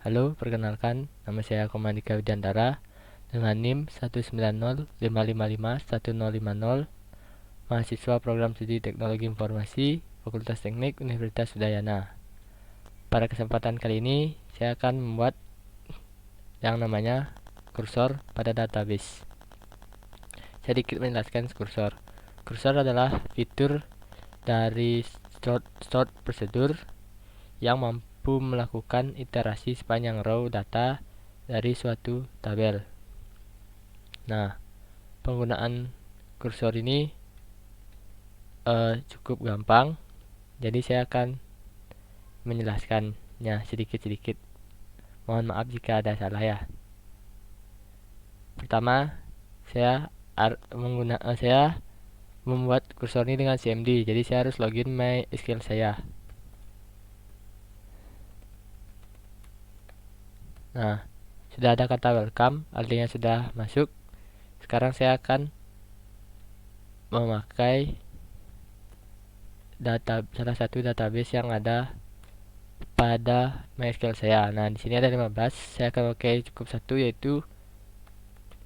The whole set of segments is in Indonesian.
Halo, perkenalkan, nama saya Komandika Widiantara dengan NIM 190555150, mahasiswa program studi Teknologi Informasi, Fakultas Teknik Universitas Udayana. Pada kesempatan kali ini, saya akan membuat yang namanya kursor pada database. Sedikit menjelaskan kursor. Kursor adalah fitur dari stored procedure yang mampu melakukan iterasi sepanjang row data dari suatu tabel. Nah, penggunaan kursor ini cukup gampang, jadi saya akan menjelaskannya sedikit-sedikit. Mohon maaf jika ada salah ya. Pertama, saya membuat kursor ini dengan CMD, jadi saya harus login MySQL saya. Nah, sudah ada kata welcome, artinya sudah masuk. Sekarang saya akan memakai salah satu database yang ada pada MySQL saya. Nah, di sini ada 15. Saya akan pakai cukup satu, yaitu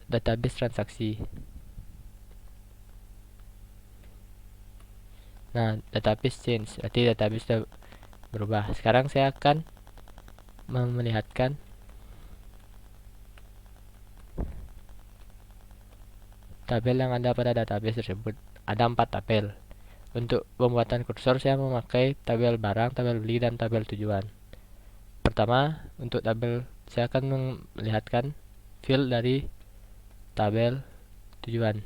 database transaksi. Nah, database change, berarti database sudah berubah. Sekarang saya akan melihatkan tabel yang ada pada database tersebut. Ada 4 tabel. Untuk pembuatan kursor saya memakai tabel barang, tabel beli, dan tabel tujuan. Pertama, untuk tabel saya akan melihatkan field dari tabel tujuan.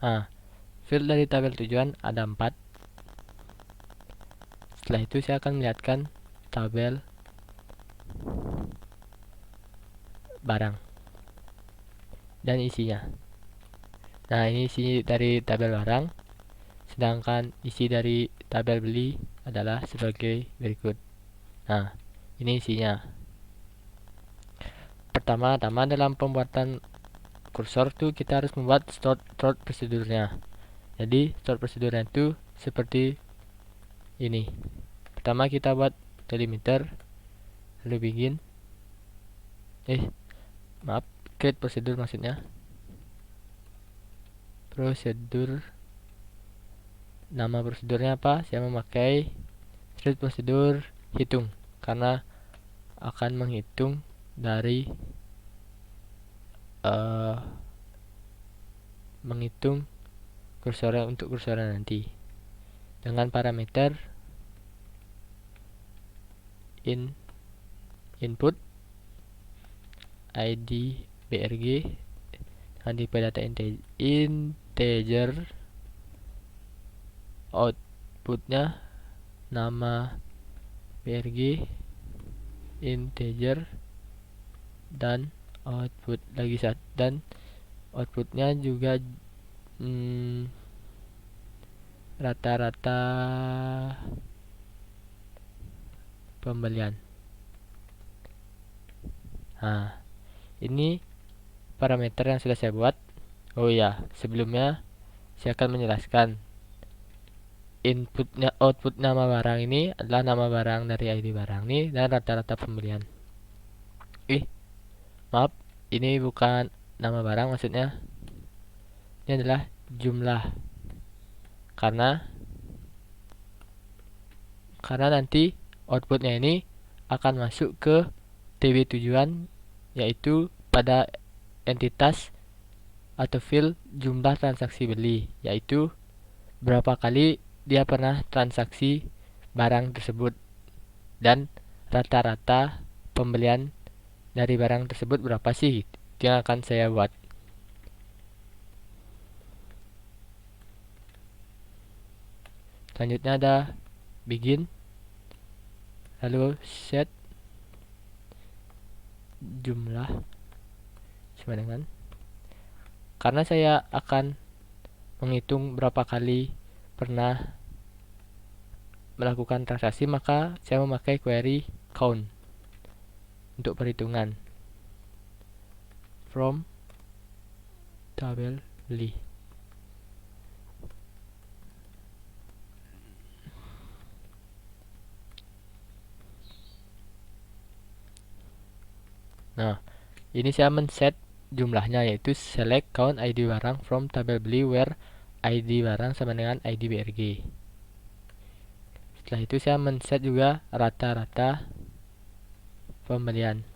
Nah, field dari tabel tujuan ada 4. Setelah itu saya akan melihatkan tabel barang dan isinya. Nah, ini isi dari tabel barang, sedangkan isi dari tabel beli adalah sebagai berikut. Nah, ini isinya. Pertama-tama dalam pembuatan kursor tuh kita harus membuat stored prosedurnya. Jadi stored prosedurnya itu seperti ini. Pertama kita buat delimiter, lalu begin. Create prosedur maksudnya. Prosedur, nama prosedurnya apa? Saya memakai string prosedur hitung karena akan menghitung dari menghitung kursornya untuk kursornya nanti dengan parameter input id brg dengan tipe data integer, outputnya nama brg integer, dan outputnya juga rata-rata pembelian. Nah, ini parameter yang sudah saya buat. Oh ya, sebelumnya saya akan menjelaskan output nama barang ini adalah nama barang dari ID barang ini dan rata-rata pembelian. Maaf, ini bukan nama barang, maksudnya ini adalah jumlah, karena nanti outputnya ini akan masuk ke TB tujuan, yaitu pada entitas atau field jumlah transaksi beli, yaitu berapa kali dia pernah transaksi barang tersebut dan rata-rata pembelian dari barang tersebut berapa sih, itu yang akan saya buat. Selanjutnya ada begin, lalu set jumlah sama dengan, karena saya akan menghitung berapa kali pernah melakukan transaksi, maka saya memakai query count untuk perhitungan from tabel beli. Nah, ini saya men-set jumlahnya, yaitu select count ID barang from tabel beli where ID barang sama dengan ID BRG. Setelah itu saya men-set juga rata-rata pembelian,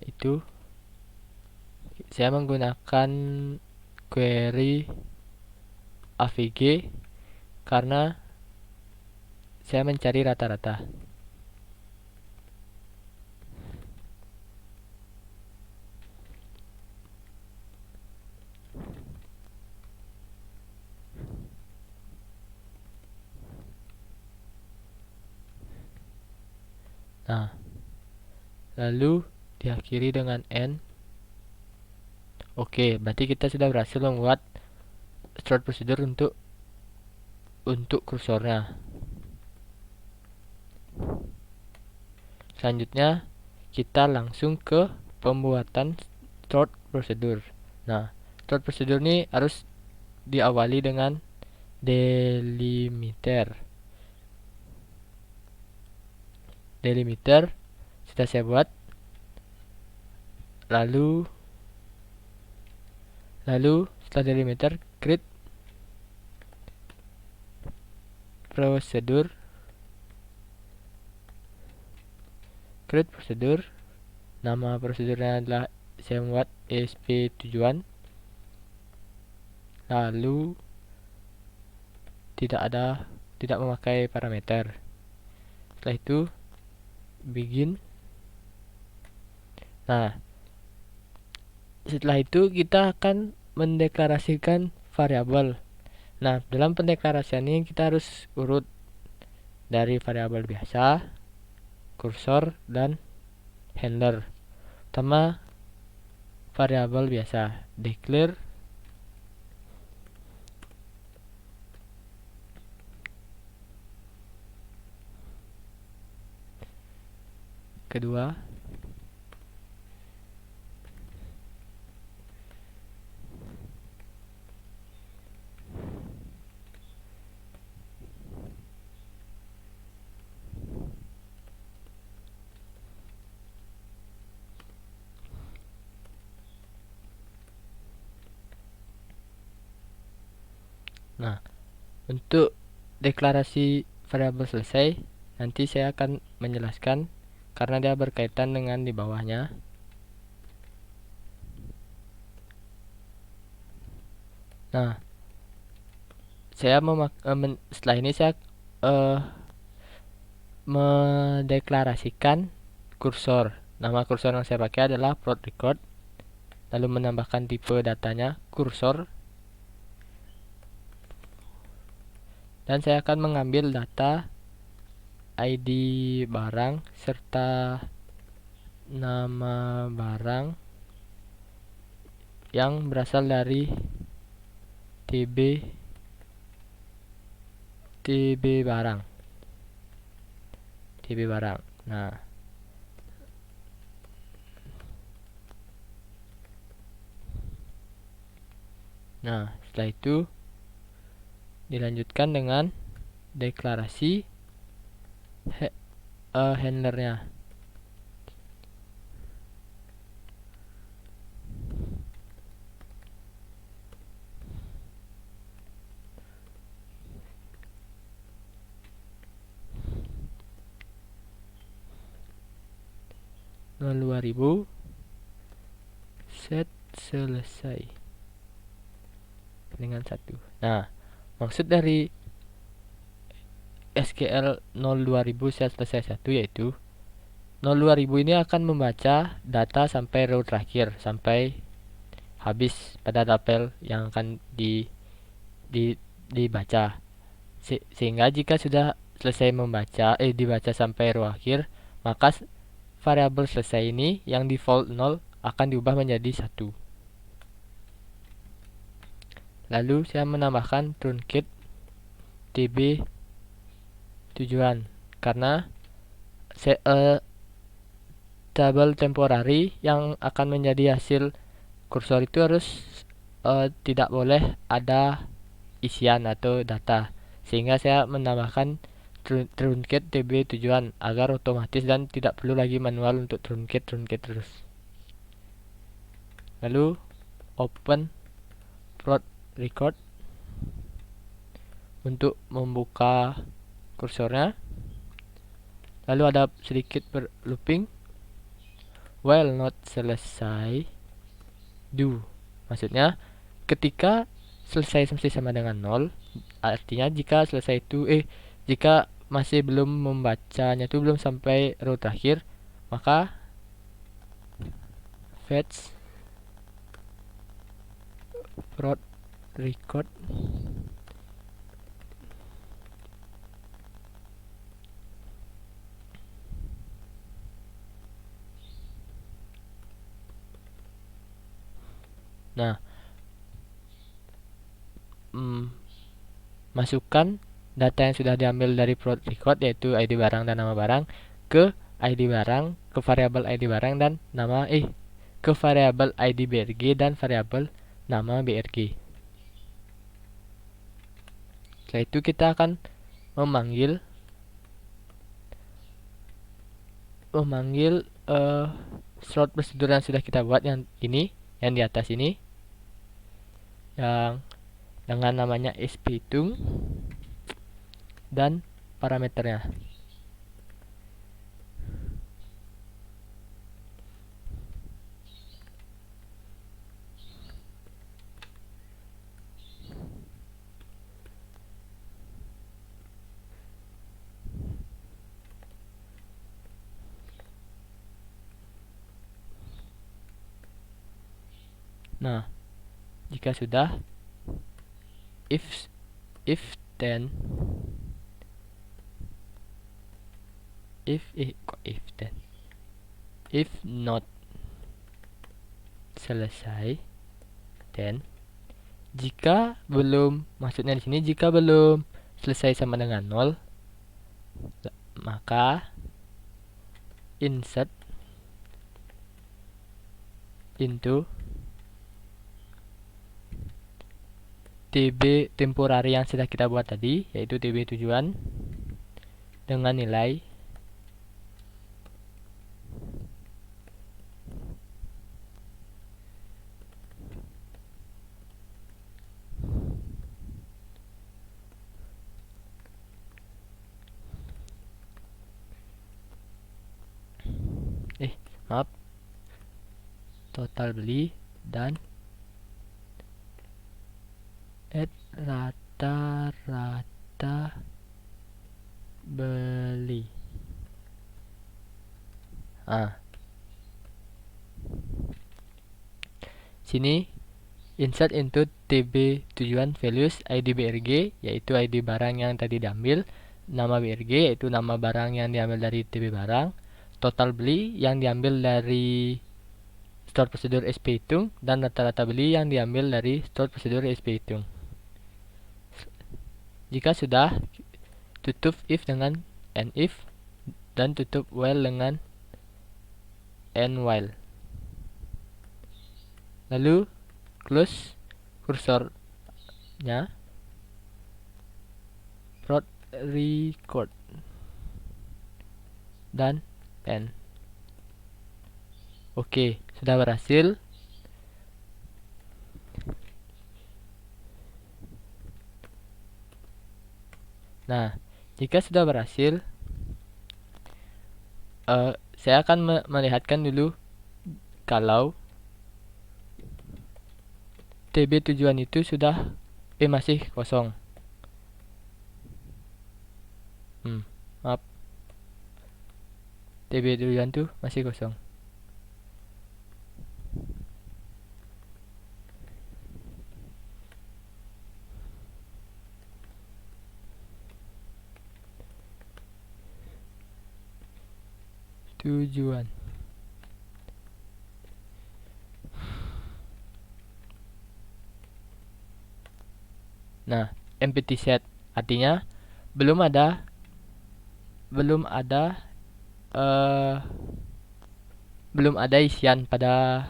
yaitu saya menggunakan query AVG karena saya mencari rata-rata. Nah, lalu diakhiri dengan N. Oke, berarti kita sudah berhasil membuat stored procedure untuk kursornya. Selanjutnya kita langsung ke pembuatan stored procedure. Nah, stored procedure ini harus diawali dengan delimiter. Delimiter sudah saya buat. Lalu setelah delimiter create prosedur. Nama prosedurnya adalah saya membuat ESP tujuan. Lalu tidak memakai parameter. Setelah itu begin. Nah, setelah itu kita akan mendeklarasikan variabel. Nah, dalam pendeklarasian ini kita harus urut dari variabel biasa, kursor, dan handler. Pertama, variabel biasa, declare kedua Nah, untuk deklarasi variabel selesai, nanti saya akan menjelaskan karena dia berkaitan dengan di bawahnya. Nah, setelah ini saya mendeklarasikan kursor. Nama kursor yang saya pakai adalah plot record. Lalu menambahkan tipe datanya kursor. Dan saya akan mengambil data ID barang serta nama barang yang berasal dari TB barang. Nah, setelah itu dilanjutkan dengan deklarasi handlernya. $2000 set selesai dengan 1. Nah, maksud dari SQL 02000 set selesai 1 yaitu 02000 ini akan membaca data sampai row terakhir, sampai habis pada tabel yang akan dibaca. Sehingga jika sudah selesai dibaca sampai row akhir, maka variabel selesai ini yang default 0 akan diubah menjadi 1. Lalu saya menambahkan truncat TB tujuan karena tabel temporary yang akan menjadi hasil kursor itu harus tidak boleh ada isian atau data, sehingga saya menambahkan truncate tb tujuan agar otomatis dan tidak perlu lagi manual untuk truncate terus. Lalu open prod record untuk membuka kursornya. Lalu ada sedikit looping while not selesai do, maksudnya ketika selesai masih sama dengan 0, artinya jika selesai itu jika masih belum membacanya itu belum sampai row terakhir, maka fetch prod record masukkan data yang sudah diambil dari prod record, yaitu ID barang dan nama barang, ke ID barang, ke variabel ID barang dan nama ke variabel ID BRG dan variabel nama BRG. Setelah itu kita akan memanggil slot prosedur yang sudah kita buat, yang ini, yang di atas ini, yang dengan namanya sp-hitung dan parameternya. Nah, jika sudah, if then if not selesai, then jika belum, maksudnya di sini jika belum selesai sama dengan 0, maka insert into tb temporary yang sudah kita buat tadi, yaitu tb tujuan dengan nilai total beli dan rata-rata beli. Sini insert into tb tujuan values ID BRG, yaitu ID barang yang tadi diambil, nama BRG yaitu nama barang yang diambil dari tb barang, total beli yang diambil dari store prosedur sp-hitung, dan rata-rata beli yang diambil dari store prosedur sp-hitung. Jika sudah, tutup if dengan end if dan tutup while dengan end while. Lalu close kursornya, prod record dan end. Oke, sudah berhasil. Nah, jika sudah berhasil, saya akan melihatkan dulu kalau tb tujuan itu sudah masih kosong. Maaf, tb tujuan tuh masih kosong. Tujuan. Nah, empty set artinya belum ada isian pada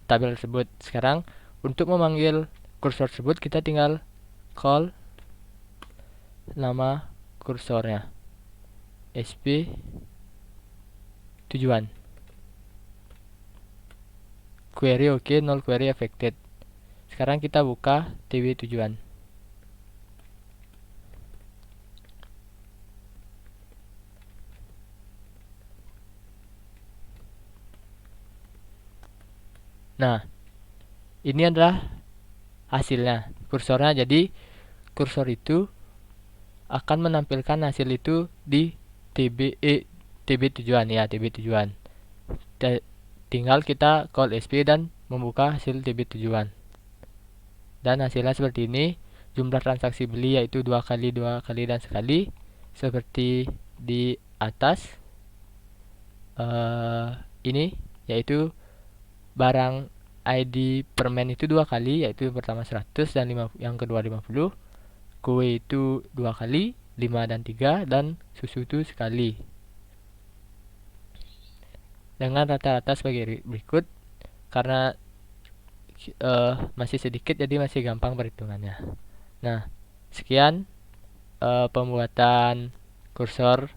tabel tersebut. Sekarang untuk memanggil kursor tersebut kita tinggal call nama kursornya. SP tujuan. Query oke, null query affected. Sekarang kita buka TB tujuan. Nah, ini adalah hasilnya, kursornya. Jadi kursor itu akan menampilkan hasil itu di TB tujuan ya, TB tujuan. Tinggal kita call SP dan membuka hasil TB tujuan. Dan hasilnya seperti ini. Jumlah transaksi beli yaitu 2 kali, 2 kali, dan sekali, seperti di atas. Ini yaitu barang ID permen itu 2 kali, yaitu yang pertama 100 dan yang kedua 50. Kue itu 2 kali, 5 dan 3, dan susu itu sekali. Dengan rata-rata sebagai berikut. Karena masih sedikit jadi masih gampang perhitungannya. Nah, sekian pembuatan kursor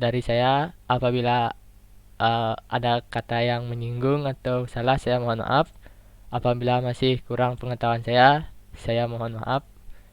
dari saya. Apabila ada kata yang menyinggung atau salah, saya mohon maaf. Apabila masih kurang pengetahuan saya mohon maaf.